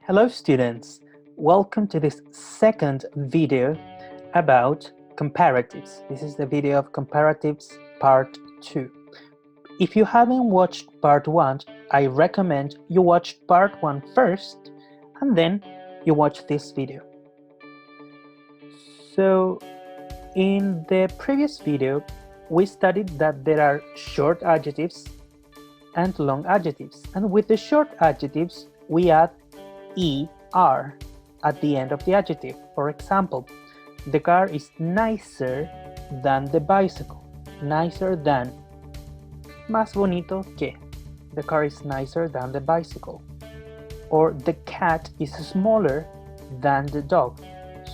Hello students, welcome to this second video about comparatives. This is the video of comparatives part 2. If you haven't watched part 1, I recommend you watch part 1 first and then you watch this video. So in the previous video, we studied that there are short adjectives and long adjectives, and with the short adjectives we add er at the end of the adjective. For example, the car is nicer than the bicycle. Nicer than. Más bonito que. The car is nicer than the bicycle. Or the cat is smaller than the dog.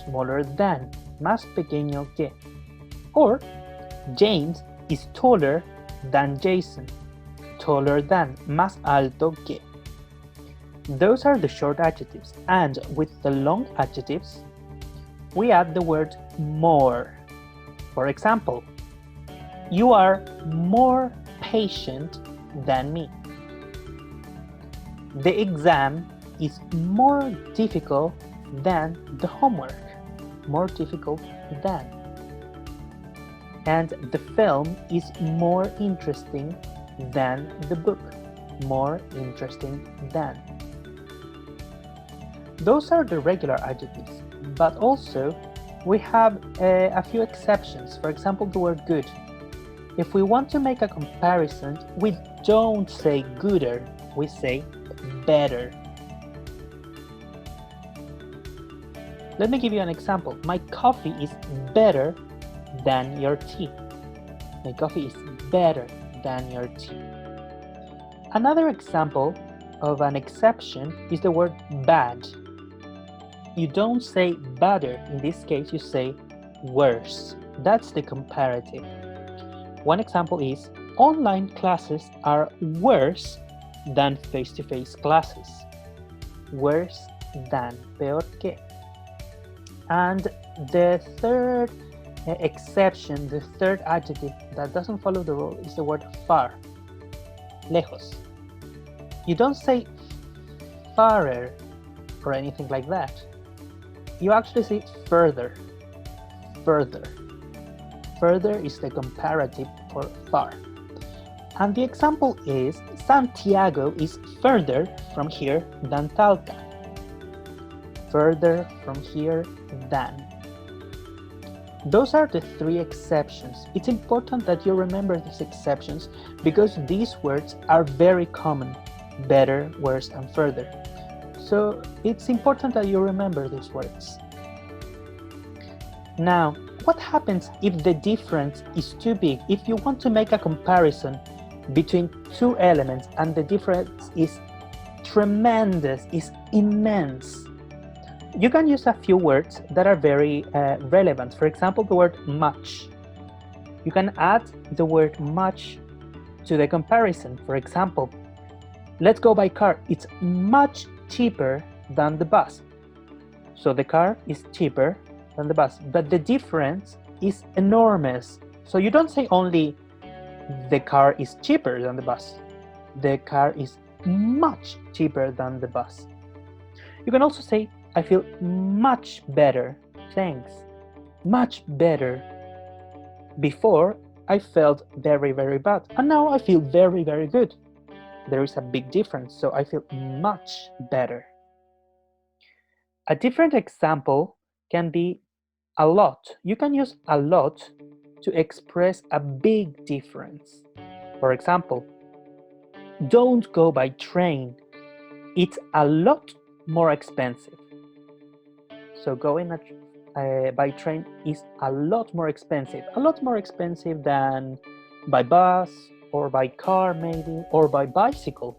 Smaller than. Más pequeño que. Or James is taller than Jason. Taller than. Más alto que. Those are the short adjectives, and with the long adjectives, we add the word more. For example, you are more patient than me. The exam is more difficult than the homework. More difficult than. And the film is more interesting than the book. More interesting than. Those are the regular adjectives, but also we have a few exceptions. For example, the word good. If we want to make a comparison, we don't say gooder, we say better. Let me give you an example. My coffee is better than your tea. My coffee is better than your tea. Another example of an exception is the word bad. You don't say better, in this case you say worse. That's the comparative. One example is, online classes are worse than face-to-face classes. Worse than, peor que. And the third exception, the third adjective that doesn't follow the rule is the word far. Lejos. You don't say farer or anything like that. You actually say further. Further. Further is the comparative for far. And the example is, Santiago is further from here than Talca. Further from here than. Those are the three exceptions. It's important that you remember these exceptions because these words are very common. Better, worse, and further. So it's important that you remember these words. Now, what happens if the difference is too big? If you want to make a comparison between two elements and the difference is tremendous, is immense, you can use a few words that are very relevant. For example, the word much. You can add the word much to the comparison. For example, let's go by car. It's much cheaper than the bus. So the car is cheaper than the bus, but the difference is enormous. So you don't say only the car is cheaper than the bus. The car is much cheaper than the bus. You can also say, I feel much better, thanks. Much better. Before, I felt very, very bad, and now I feel very, very good. There is a big difference, so I feel much better. A different example can be a lot. You can use a lot to express a big difference. For example, don't go by train. It's a lot more expensive. So going by train is a lot more expensive. A lot more expensive than by bus, or by car maybe, or by bicycle.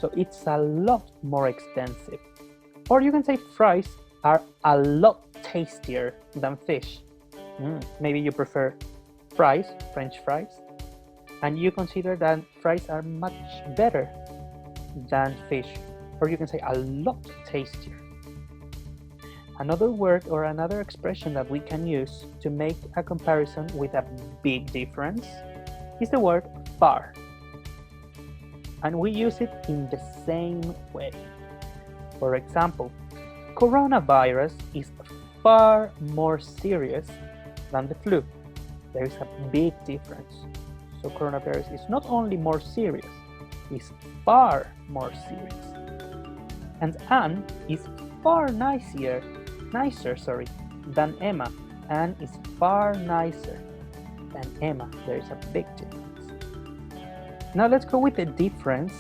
So it's a lot more expensive. Or you can say fries are a lot tastier than fish. Maybe you prefer fries, French fries, and you consider that fries are much better than fish. Or you can say a lot tastier. Another word or another expression that we can use to make a comparison with a big difference is the word far. And we use it in the same way. For example, coronavirus is far more serious than the flu. There is a big difference. So coronavirus is not only more serious, it's far more serious. And Anne is far nicer, than Emma. Anne is far nicer than Emma. There is a big difference. Now let's go with the difference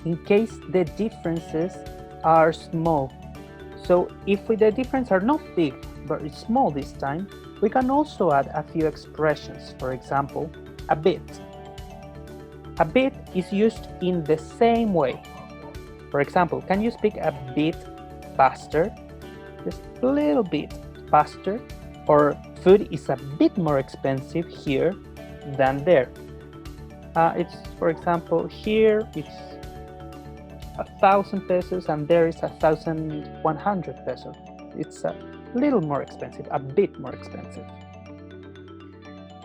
in case the differences are small. So if the differences are not big, but it's small this time, we can also add a few expressions. For example, a bit. A bit is used in the same way. For example, can you speak a bit faster? Just a little bit faster. Or food is a bit more expensive here than there. It's, for example, here it's 1,000 pesos and there is 1,100 pesos. It's a little more expensive, a bit more expensive.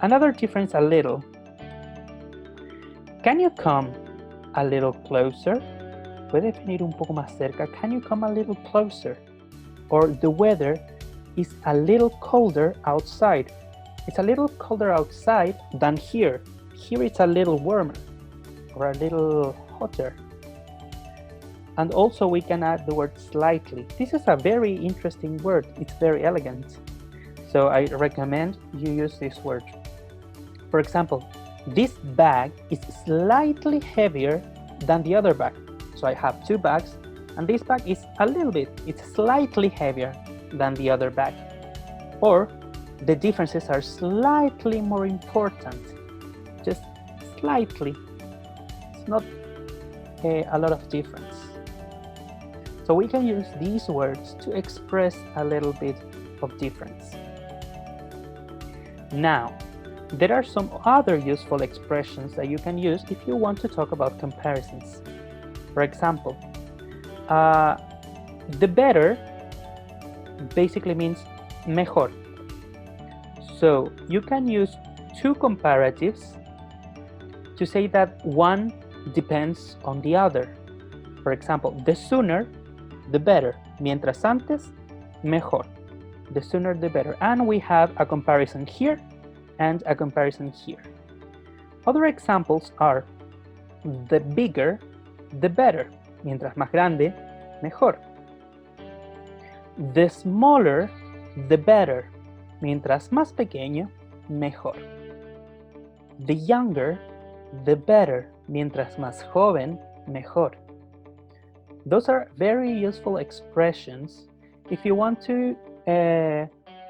Another difference, a little. Can you come a little closer? Puede venir un poco más cerca. Can you come a little closer? Or the weather is a little colder outside. It's a little colder outside than here. Here it's a little warmer or a little hotter. And also we can add the word slightly. This is a very interesting word. It's very elegant. So I recommend you use this word. For example, this bag is slightly heavier than the other bag. So I have two bags and this bag is a little bit, it's slightly heavier than the other bag. Or the differences are slightly more important. Just slightly. It's not a lot of difference. So we can use these words to express a little bit of difference. Now, there are some other useful expressions that you can use if you want to talk about comparisons. For example, the better basically means mejor. So you can use two comparatives to say that one depends on the other. For example, the sooner, the better. Mientras antes, mejor. The sooner, the better. And we have a comparison here and a comparison here. Other examples are the bigger, the better. Mientras más grande, mejor. The smaller, the better. Mientras más pequeño, mejor. The younger, the better. Mientras más joven, mejor. Those are very useful expressions if you want to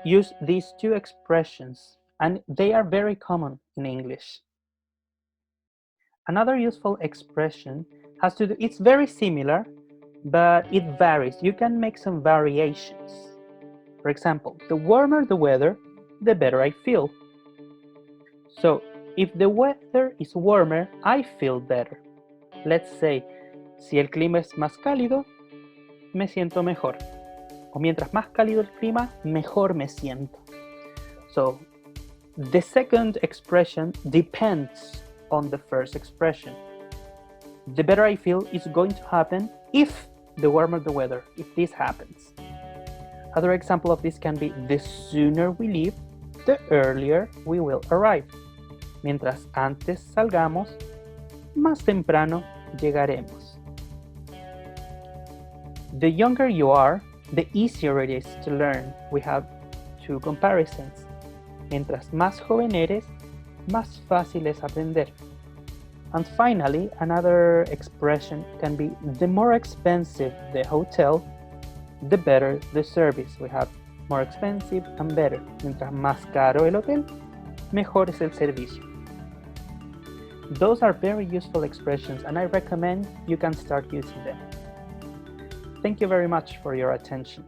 use these two expressions, and they are very common in English. Another useful expression has to do, it's very similar, but it varies. You can make some variations. For example, the warmer the weather, the better I feel. So, if the weather is warmer, I feel better. Let's say, si el clima es más cálido, me siento mejor. O mientras más cálido el clima, mejor me siento. So, the second expression depends on the first expression. The better I feel is going to happen if the warmer the weather, if this happens. Other example of this can be the sooner we leave, the earlier we will arrive. Mientras antes salgamos, más temprano llegaremos. The younger you are, the easier it is to learn. We have two comparisons. Mientras más joven eres, más fácil es aprender. And finally, another expression can be the more expensive the hotel, the better the service. We have more expensive and better. Mientras más caro el hotel, mejor es el servicio. Those are very useful expressions and I recommend you can start using them. Thank you very much for your attention.